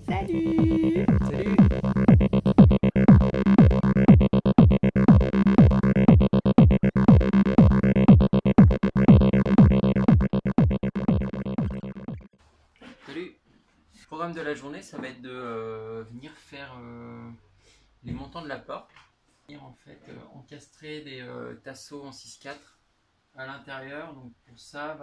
Salut! Salut! Salut! Le programme de la journée, ça va être de venir faire les montants de la porte. Venir en fait encastrer des tasseaux en 6-4 à l'intérieur. Donc pour ça,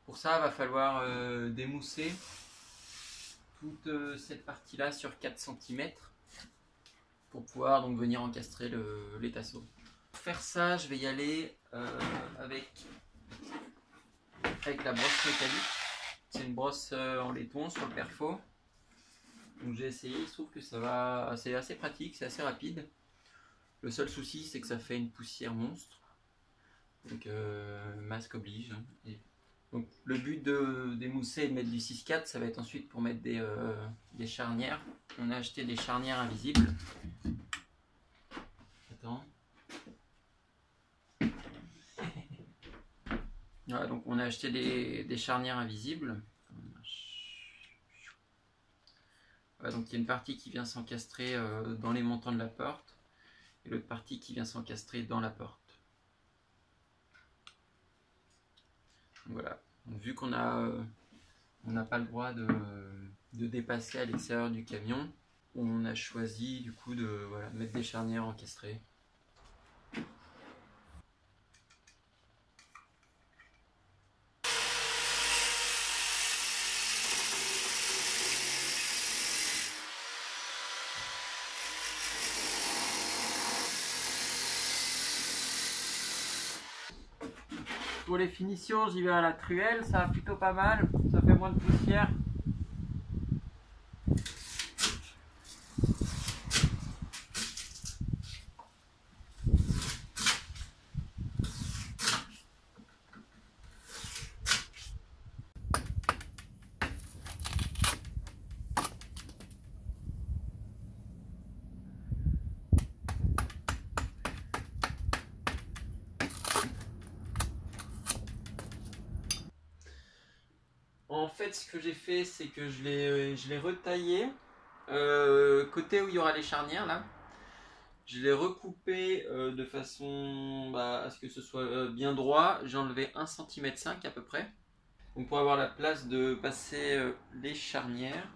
Pour ça, va falloir démousser toute cette partie-là sur 4 cm pour pouvoir donc venir encastrer les tasseaux. Pour faire ça, je vais y aller avec la brosse métallique. C'est une brosse en laiton sur le perfo. Donc j'ai essayé, je trouve que ça va, c'est assez pratique, c'est assez rapide. Le seul souci, c'est que ça fait une poussière monstre. Donc masque oblige. Et donc le but de démousser et de mettre du 6-4, ça va être ensuite pour mettre des charnières. On a acheté des charnières invisibles. Attends. Voilà, donc on a acheté des charnières invisibles. Voilà, donc il y a une partie qui vient s'encastrer dans les montants de la porte et l'autre partie qui vient s'encastrer dans la porte. Donc voilà. Donc, vu qu'on n'a pas le droit de dépasser à l'extérieur du camion, on a choisi du coup de mettre des charnières encastrées. Pour les finitions, j'y vais à la truelle, ça va plutôt pas mal, ça fait moins de poussière. En fait, ce que j'ai fait, c'est que je l'ai retaillé côté où il y aura les charnières là. Je l'ai recoupé de façon à ce que ce soit bien droit. J'ai enlevé 1,5 cm à peu près. Donc pour avoir la place de passer les charnières.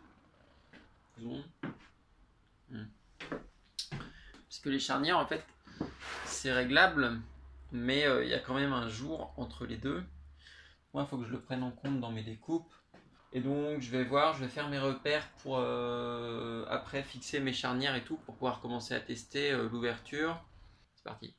Parce que les charnières, en fait, c'est réglable, mais il y a quand même un jour entre les deux. Moi, il faut que je le prenne en compte dans mes découpes. Et donc, je vais faire mes repères pour après fixer mes charnières et tout, pour pouvoir commencer à tester l'ouverture. C'est parti.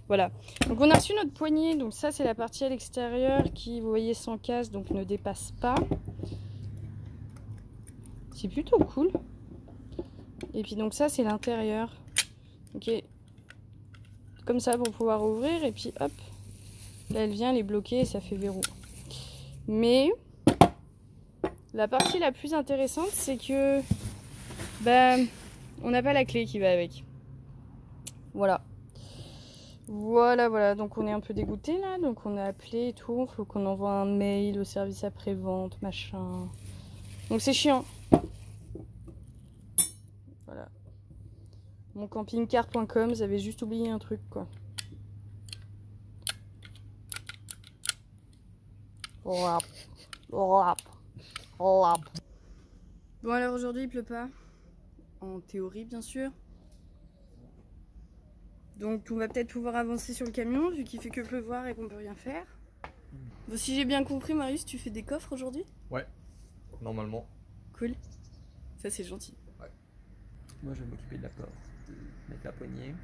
Voilà, donc on a reçu notre poignée, donc ça c'est la partie à l'extérieur qui, vous voyez, s'encasse, donc ne dépasse pas. C'est plutôt cool. Et puis donc ça c'est l'intérieur. Ok, comme ça pour pouvoir ouvrir, et puis hop, là elle vient, elle est bloquée et ça fait verrou. Mais la partie la plus intéressante, c'est que on n'a pas la clé qui va avec. Voilà. Voilà, donc on est un peu dégoûté là, donc on a appelé et tout, faut qu'on envoie un mail au service après-vente, machin. Donc c'est chiant. Voilà. Mon campingcar.com, j'avais juste oublié un truc quoi. Bon alors aujourd'hui il pleut pas, en théorie bien sûr. Donc on va peut-être pouvoir avancer sur le camion vu qu'il fait que pleuvoir et qu'on peut rien faire. Bon, si j'ai bien compris Marius, tu fais des coffres aujourd'hui? Ouais, normalement. Cool. Ça c'est gentil. Ouais. Moi je vais m'occuper de la porte, mettre la poignée.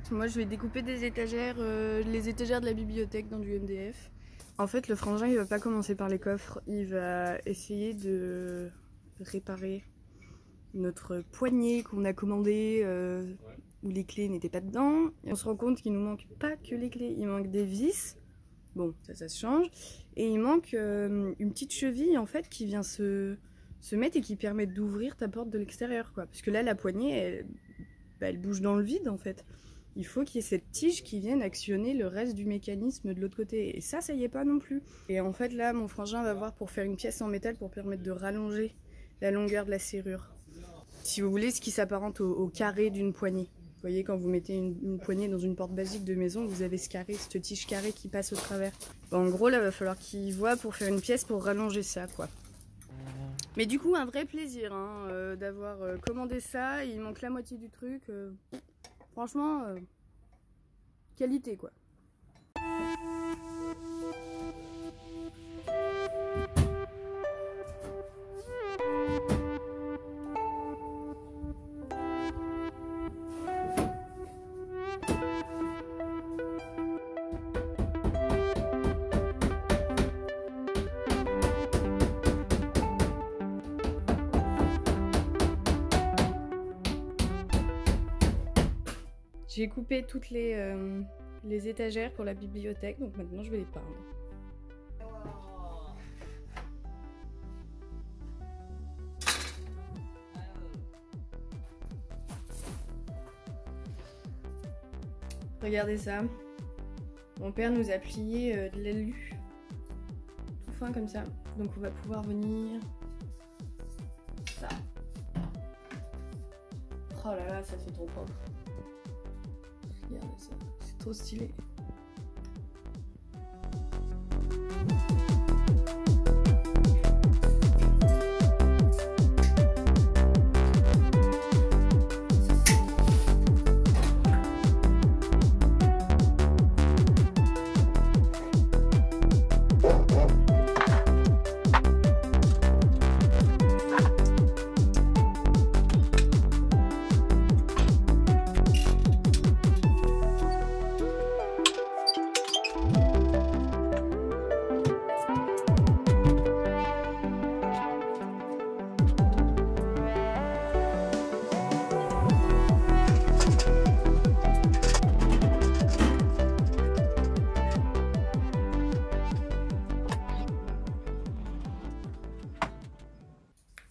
Moi, je vais découper des étagères, les étagères de la bibliothèque dans du MDF. En fait, le frangin, il va pas commencer par les coffres. Il va essayer de réparer notre poignée qu'on a commandé, où les clés n'étaient pas dedans. Et on se rend compte qu'il nous manque pas que les clés, il manque des vis. Bon, ça se change. Et il manque une petite cheville, en fait, qui vient se mettre et qui permet d'ouvrir ta porte de l'extérieur, quoi. Parce que là, la poignée, elle bouge dans le vide, en fait. Il faut qu'il y ait cette tige qui vienne actionner le reste du mécanisme de l'autre côté. Et ça y est pas non plus. Et en fait, là, mon frangin va voir pour faire une pièce en métal pour permettre de rallonger la longueur de la serrure. Si vous voulez, ce qui s'apparente au carré d'une poignée. Vous voyez, quand vous mettez une poignée dans une porte basique de maison, vous avez ce carré, cette tige carrée qui passe au travers. Bon, en gros, là, il va falloir qu'il voit pour faire une pièce pour rallonger ça, quoi. Mais du coup, un vrai plaisir hein, d'avoir commandé ça. Il manque la moitié du truc. Franchement, qualité quoi. J'ai coupé toutes les étagères pour la bibliothèque, donc maintenant je vais les peindre. Regardez ça. Mon père nous a plié de l'alu, tout fin comme ça. Donc on va pouvoir venir... Ça. Oh là là, ça fait trop propre. Regardez ça, c'est trop stylé.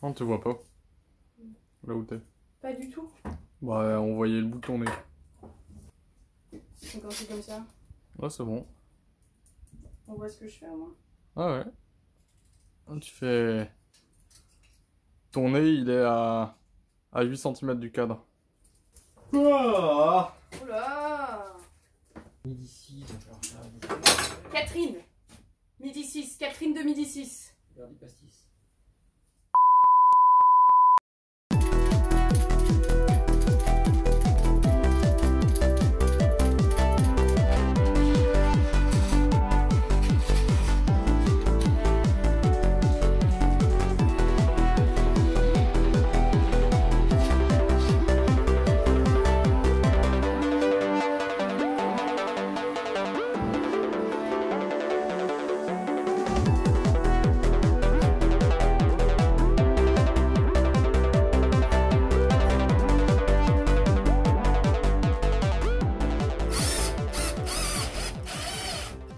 On te voit pas. Là où t'es. Pas du tout. Bah on voyait le bout de ton nez. Donc quand c'est comme ça, Là c'est bon. on voit ce que je fais au moins. Ah ouais. Tu fais... Ton nez il est à 8 cm du cadre. Oula Midi 6, il va falloir faire Catherine Midi 6, Catherine de Midi 6. des pastis.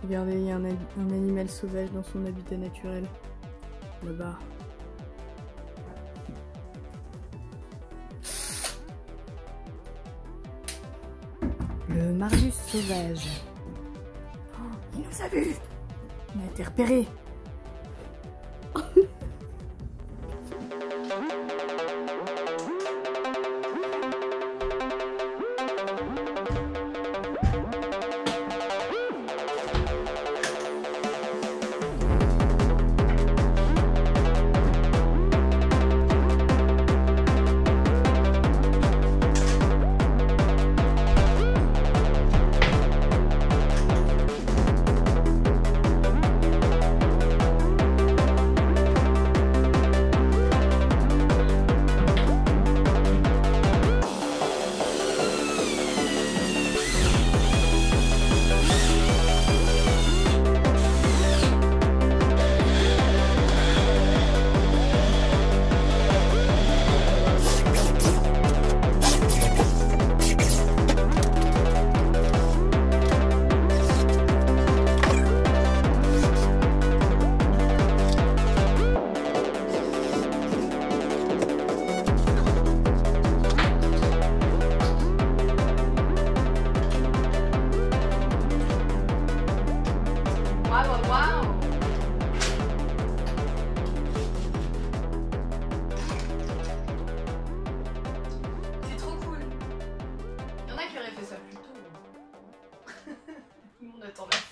Regardez, il y a un animal sauvage dans son habitat naturel. Là-bas. Le Marius sauvage. Oh, il nous a vus. On a été repérés. fait ça plus tôt. Tout le monde attend la fin.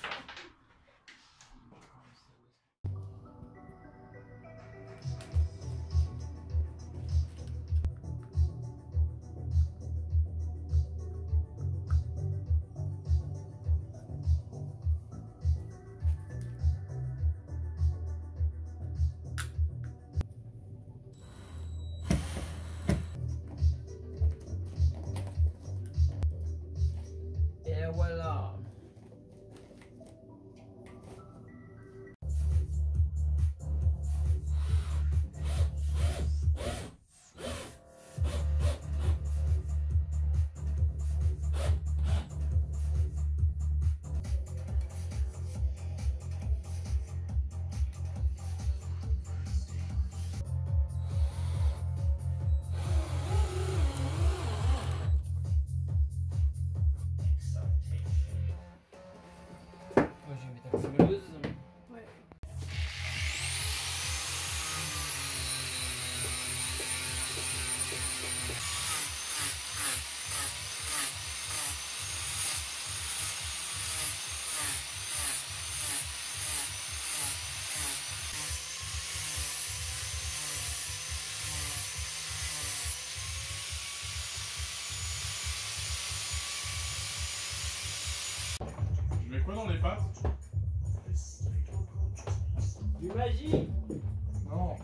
Et voilà. Moi je vais mettre la fumeleuse. Ouais. Je mets quoi dans les pâtes? Du magie. Non.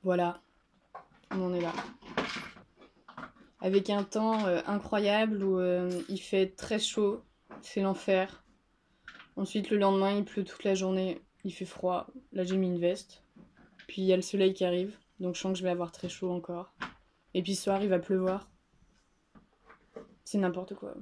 Voilà, on en est là. avec un temps incroyable où il fait très chaud, c'est l'enfer. Ensuite, le lendemain, il pleut toute la journée, il fait froid. Là, j'ai mis une veste. Puis il y a le soleil qui arrive, donc je sens que je vais avoir très chaud encore. Et puis ce soir, il va pleuvoir. C'est n'importe quoi.